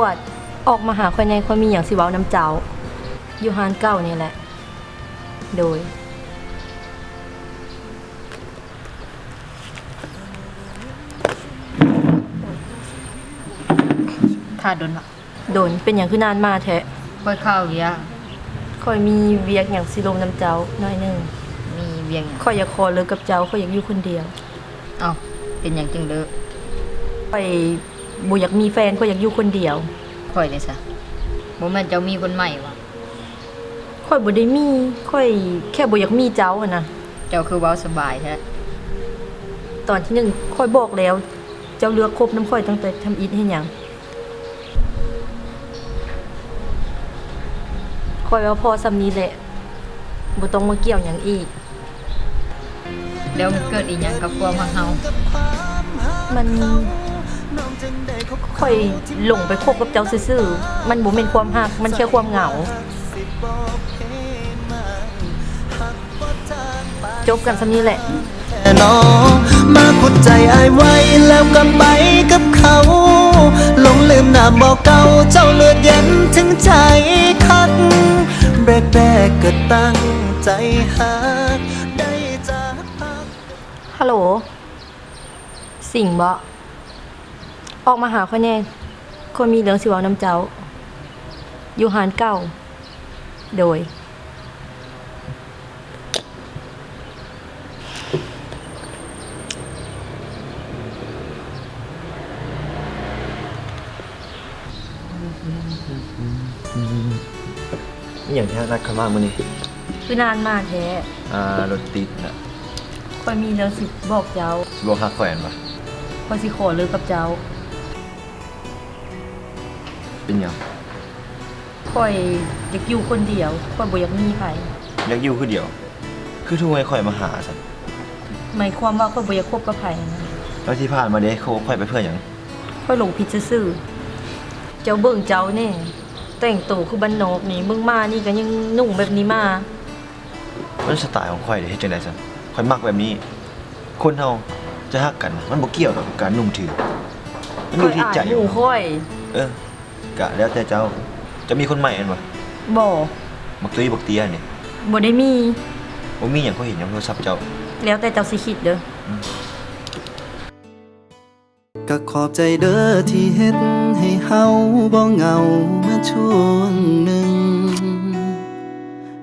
วดออกมาหาข่อยในข่อยมีหยังสิเว้านำเจ้าอยู่ฮานเก้านี่แหละโดยถ้าโดนละ โดนเป็นหยังคือนานมาแท้ ค่อยเข้าเวียง ข่อยมีเวียกหยังสิลมนำเจ้าน้อยหนึง มีเวียงหยัง ข่อยอยากขอเลิกกับเจ้าข่อยอยากอยู่คนเดียว เอ้าเป็นหยังจึงเลิก ข่อยบ่อยากมีแฟนข่อยอยากอยู่คนเดียว ค่อยเลยซะบ่แม่นเจ้ามีคนใหม่วะ ข่อยบ่ได้มีข่อยแค่บ่อยากมีเจ้าอะนะ เจ้าคือเว้าสบายแท้ ตอนที่หนึ่งข่อยบอกแล้ว เจ้าเลือกคบน้ำข่อยตั้งแต่ทำอิฐให้หยังข่อยว่าพอสำนี้แหละบ่ต้องมาเกี่ยวหยังอีก แล้วมันเกิดอีหยังกับความรักเฮา มันข่อยหลงไปคบกับเจ้าซื่อๆมันบ่แม่นความรักมันแค่ความเหงา จบกันสำนี้แหละ น้องมาขุดใจอายไว้แล้วก็ไปกับเขาหลงลืมหน้าบอกเก่าเจ้าเลือดเย็นถึงใจคักแรกๆก็ตั้งใจหาได้จากพัก ฮัลโหล สิ่งบ่ออกมาหาข่อยแน่คนมีเรื่องสิเว้านำเจ้า อยู่หานเก่า โดยนี่อย่างที่นัดเขามามื้อนี้ คือนานมาแท้ รถติดน่ะ ข่อยมีเรื่องสิบอกเจ้า สิบ่ฮักแขวนปะ ข่อยสิขอเลิกกับเจ้า เป็นหยัง ข่อยอยากอยู่คนเดียวข่อยบ่อยากมีไผ อยากอยู่คือเดียว คือทุกให้ข่อยมาหาซั่น หมายความว่าข่อยบ่อยากคบกับไผนะ แล้วที่ผ่านมาเด้เขาข่อยไปเพื่อหยัง ข่อยหลงผิดซื่อๆเจ้าเบิ่งเจ้าแน่แต่งตัวคือบ้านนอกนี่มึงมานี่ก็ยังนุ่งแบบนี้มา มันสไตล์ของข่อยเด้เฮ็ดจังได๋ซั่นข่อยมักแบบนี้ คนเฮาจะฮักกันน่ะมันบ่เกี่ยวกับการนุ่งถือมันอยู่ที่ใจ ข่อยอ่านหมู่ข่อย กะแล้วแต่เจ้า จะมีคนใหม่อันบ่ บ่ บักตุ้ยบักเตียนี่ บ่ได้มี บ่มีหยังเขาเห็นหยังโทรศัพท์เจ้า แล้วแต่เจ้าสิคิดเด้อ ก็ขอบใจเด้อที่เฮ็ดให้เฮาบ่เหงามาช่วงหนึ่ง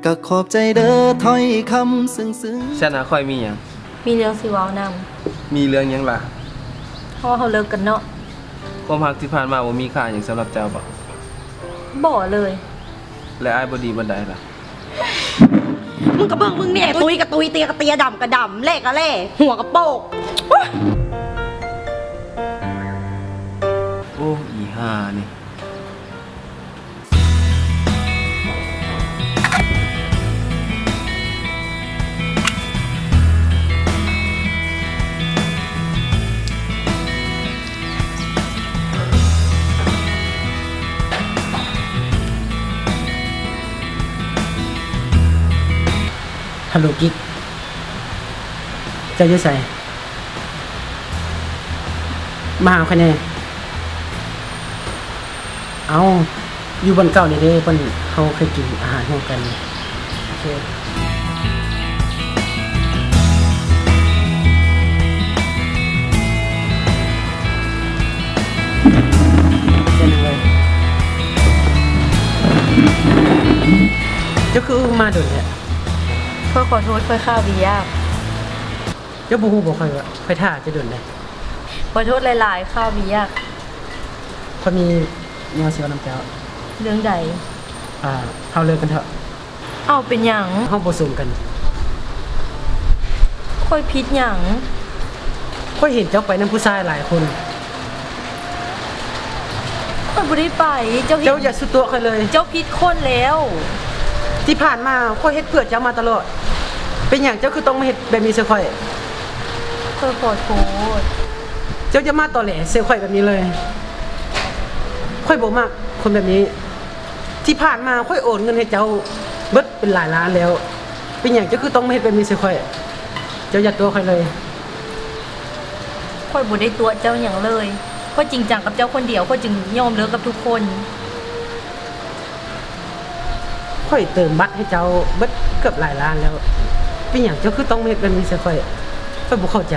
ก็ขอบใจเด้อถ้อยคำซึ้งๆ ฉันน่ะค่อยมีหยัง มีเรื่องสิเว้านำ มีเรื่องหยังล่ะ เพราะว่าเฮาเลิกกันเนาะ ความรักที่ผ่านมาบ่มีค่าหยังสำหรับเจ้าบ่ บ่เลย และอ้ายบ่ดีบันไดล่ะ มึงก็เบิ่งมึงเนี่ยตุยกับตุยเตียกับเตียดำกับดำเล่กับเล่หัวกับโปก โอ้อีห่านี่ฮัลโหลกิ๊กเจ้าอยู่ไสมาหาใครแน่เอาอยู่บนเก่านี่เด้เพิ่นเขาเคยกินอาหารร่วมกันโอเคเจนเลยเจ้าคือมาโดนเนี่ย เพื่อขอโทษเพื่อข้าวบียาก เจ้าบูฮูบอกใครว่าใครท่าจะโดนเลย ขอโทษหลายๆข้าวบียาก เขามีแนวเสียวน้ำเจ้า เรื่องใด เขาเลิกกันเถอะ เอาเป็นหยัง ห้องผสมกัน ค่อยพิษหยัง ค่อยเห็นเจ้าไปนั่นผู้ชายหลายคน ค่อยบ่ได้ไปเจ้า เจ้าอย่าสุดตัวใครเลย เจ้าพิษคนแล้ว ที่ผ่านมาค่อยเฮ็ดเพื่อเจ้ามาตลอด เป็นอย่างเจ้าคือต้องมาเฮ็ดแบบนี้เสียค่อย ค่อยขอโทษ เจ้าจะมาต่อแหลเสียค่อยแบบนี้เลย ค่อยบ่มากคนแบบนี้ ที่ผ่านมาค่อยโอนเงินให้เจ้าเบิดเป็นหลายล้านแล้ว เป็นอย่างเจ้าคือต้องมาเฮ็ดแบบนี้เสียค่อย เจ้าอย่าตัวค่อยเลย ค่อยบ่ได้ตัวเจ้าหยังเลย ค่อยจริงจังกับเจ้าคนเดียวค่อยจึงยอมเลิกกับทุกคน ค่อยเติมบัตรให้เจ้าเบิดเกือบหลายล้านแล้วเป็นอย่างเจ้าคือต้องเฮ็ดแบบนี้ใส่ค่อยบ่เข้าใจ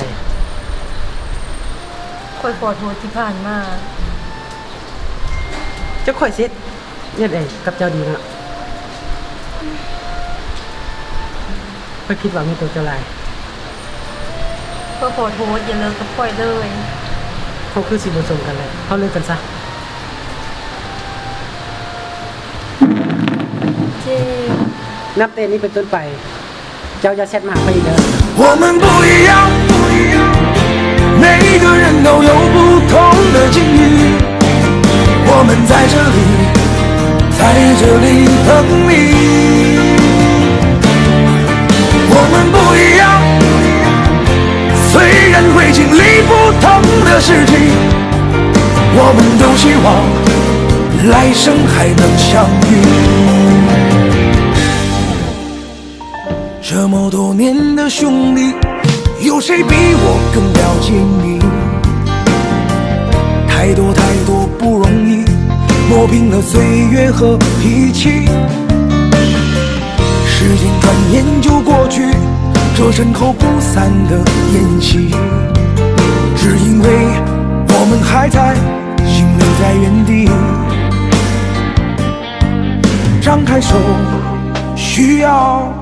ค่อยขอโทษที่ผ่านมา เจ้าค่อยเซ็ตเนี่ยไอ้กับเจ้าดีนะค่อยคิดว่ามีตัวเจ้าหลาย ค่อยขอโทษอย่าเลิกกับค่อยเลย เขาคือสิบ่สมกันเลยเขาเลิกกันซะ เจ๊ นับแต่นี้เป็นต้นไป เจ้าอย่าแชทมาหาค่อยอีกเด้อ 我们不一样，每一个人都有不同的境遇。我们在这里，在这里等你。我们不一样，虽然会经历不同的事情，我们都希望来生还能相遇。这么多年的兄弟，有谁比我更了解你？太多太多不容易，磨平了岁月和脾气。时间转眼就过去，这身后不散的宴席，只因为我们还在，心留在原地。张开手，需要。